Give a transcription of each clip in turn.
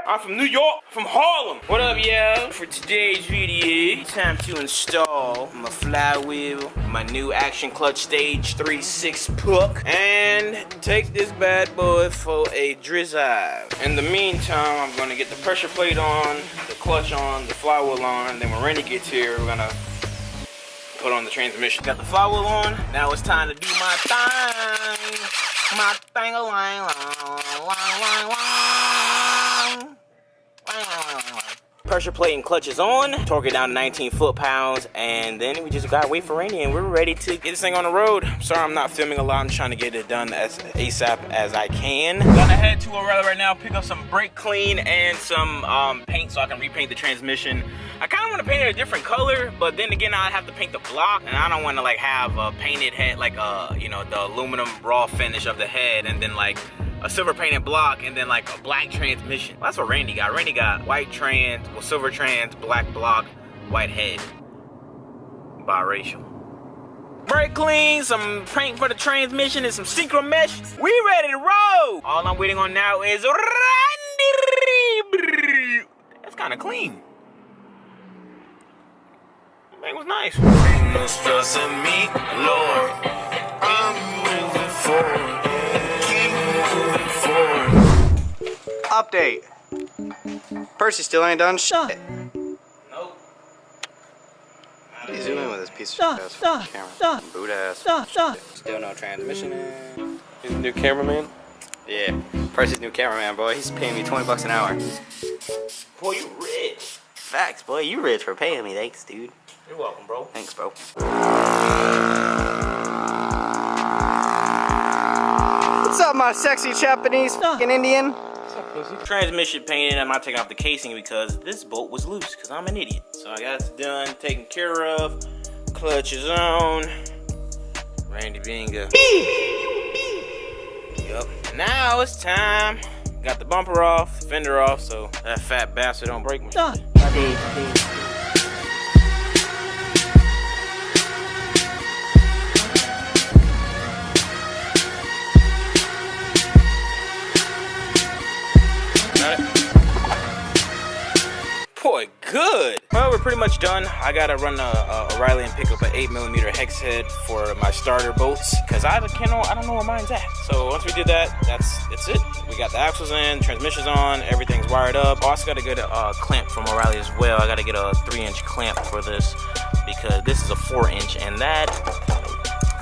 I'm from New York, from Harlem. What up, y'all? For today's video, time to install my flywheel, my new action clutch stage 3/6 puck, and take this bad boy for a drizzle. In the meantime, I'm gonna get the pressure plate on, the clutch on, the flywheel on. Then when Randy gets here, we're gonna put on the transmission. Got the flywheel on. Now it's time to do my thing. My thing-a-line. Pressure plate and clutch is on. Torque it down to 19 foot-pounds, and then we just gotta wait for Randy, and we're ready to get this thing on the road. I'm sorry I'm not filming a lot. I'm trying to get it done as ASAP as I can. Gonna head to O'Reilly right now, pick up some brake clean and some paint so I can repaint the transmission. I kind of want to paint it a different color, but then again, I have to paint the block, and I don't want to like have a painted head, like you know, the aluminum raw finish of the head, and then like a silver painted block, and then like a black transmission. Well, that's what Randy got. Randy got white trans, well, silver trans, black block, white head. Biracial. Brake clean, some paint for the transmission, and some synchro mesh. We ready to roll. All I'm waiting on now is Randy. That's kind of clean. That was nice. No stress in me, Lord. I'm moving forward. Update. Percy still ain't done shit. Nope. He's zooming with this piece of shit ass camera. Boot ass. Still no transmission in. He's a new cameraman? Yeah. Percy's new cameraman, boy. He's paying me 20 bucks an hour. Boy, you rich. Facts, boy. You rich for paying me. Thanks, dude. You're welcome, bro. Thanks, bro. What's up, my sexy Japanese fucking Indian? Transmission painted. I'm not taking off the casing because this bolt was loose because I'm an idiot. So I got it done, taken care of. Clutch is on. Randy Binga. Yup. Now it's time. Got the bumper off, the fender off, so that fat bastard don't break my shit. Boy, good. Well, we're pretty much done. I gotta run O'Reilly and pick up an 8mm hex head for my starter bolts because I don't know where mine's at. So once we do that, that's it. We got the axles in, transmission's on, everything's wired up. Also gotta get a clamp from O'Reilly as well. I gotta get a 3-inch clamp for this because this is a 4-inch, and that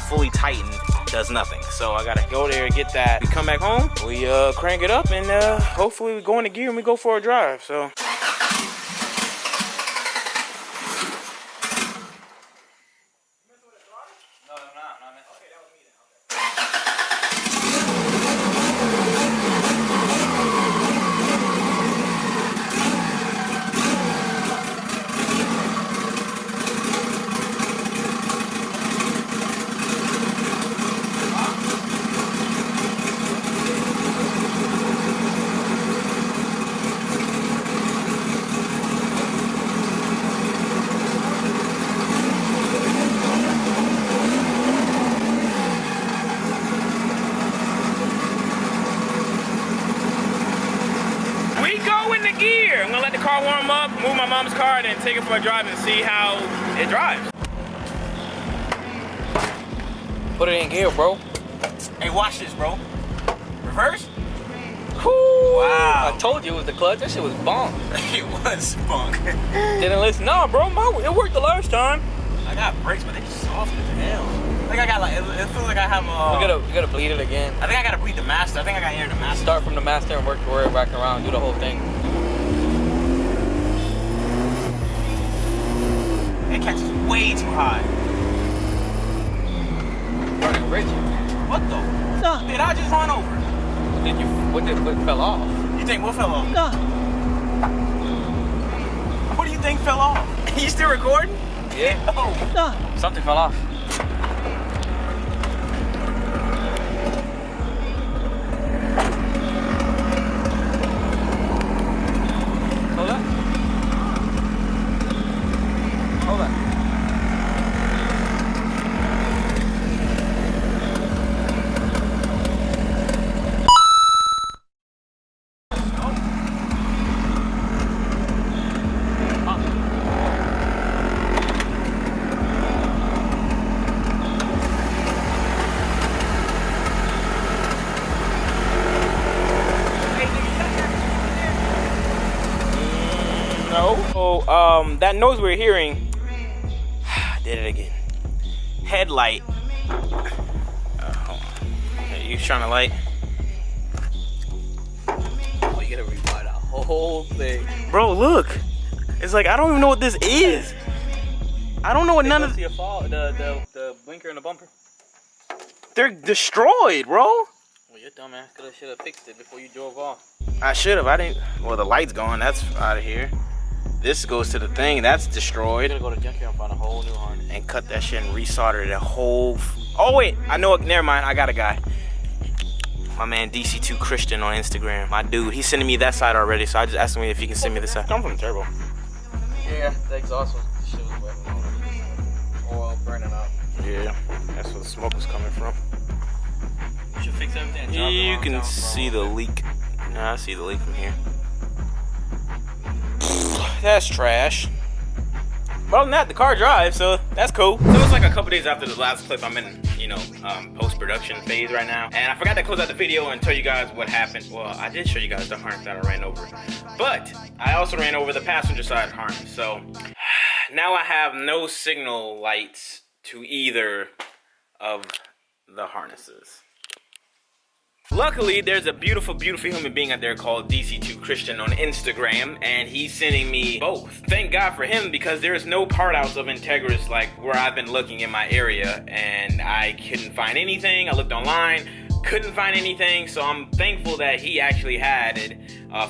fully tightened does nothing. So I gotta go there, get that. We come back home, we crank it up, and hopefully we go into gear and we go for a drive. So. Gear. I'm gonna let the car warm up, move my mom's car, and then take it for a drive and see how it drives. Put it in gear, bro. Hey, watch this, bro. Reverse? Whew. Wow. I told you it was the clutch. That shit was bonk. It was spunk. Didn't listen. Nah, bro. It worked the last time. I got brakes, but they just soft as hell. I think I got like, it feels like I have We gotta bleed it again. I think I gotta bleed the master. I think I gotta air the master. Start from the master and work your way back around. Do the whole thing. It catches way too high. Running Richie. What the? Did I just run over? What fell off? You think what fell off? What do you think fell off? You still recording? Yeah. Oh. Something fell off. Hold on. Hold on. So, that noise we're hearing, did it again. Headlight. Hold on. Hey, you trying to light? Oh, you gotta rewind the whole thing. Bro, look. It's like, I don't even know what this is. I don't know what none of the blinker and the bumper. They're destroyed, bro. Well, you're dumbass. Could have fixed it before you drove off. I should have. I didn't. Well, the light's gone. That's out of here. This goes to the thing. That's destroyed. You gotta go to junkyard and find a whole new harness. And cut that shit and resolder the whole. Oh wait, I know it. Never mind. I got a guy. My man DC2 Christian on Instagram. My dude. He's sending me that side already. So I just asked him if he can send me this side. Come from the turbo. Yeah, the exhaust was shit was wet and all oil burning up. Yeah, that's where the smoke was coming from. You should fix everything. You can see the leak. Nah, I see the leak from here. That's trash. But other than that, the car drives, so that's cool. So it's like a couple days after the last clip. I'm in, post-production phase right now. And I forgot to close out the video and tell you guys what happened. Well, I did show you guys the harness that I ran over. But I also ran over the passenger side harness. So now I have no signal lights to either of the harnesses. Luckily, there's a beautiful human being out there called DC2 Christian on Instagram, and he's sending me both. Thank God for him, because there's no part outs of Integras like where I've been looking in my area, and I couldn't find anything. I looked online, couldn't find anything, so I'm thankful that he actually had it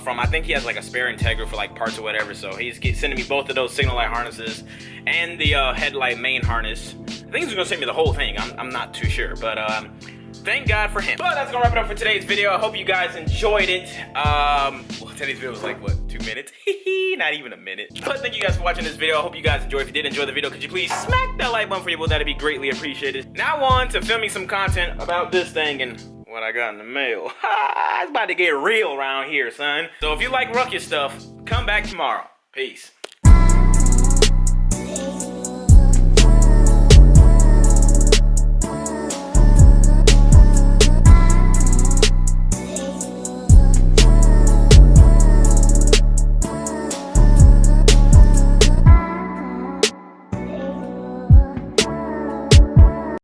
from, I think he has like a spare Integra for like parts or whatever, so he's sending me both of those signal light harnesses and the headlight main harness. I think he's gonna send me the whole thing. I'm not too sure, but thank God for him. But that's gonna wrap it up for today's video. I hope you guys enjoyed it. Well, today's video was like, what, 2 minutes? Not even a minute. But thank you guys for watching this video. I hope you guys enjoyed. If you did enjoy the video, could you please smack that like button for you? That'd be greatly appreciated. Now on to filming some content about this thing and what I got in the mail. It's about to get real around here, son. So if you like ruckus stuff, come back tomorrow. Peace.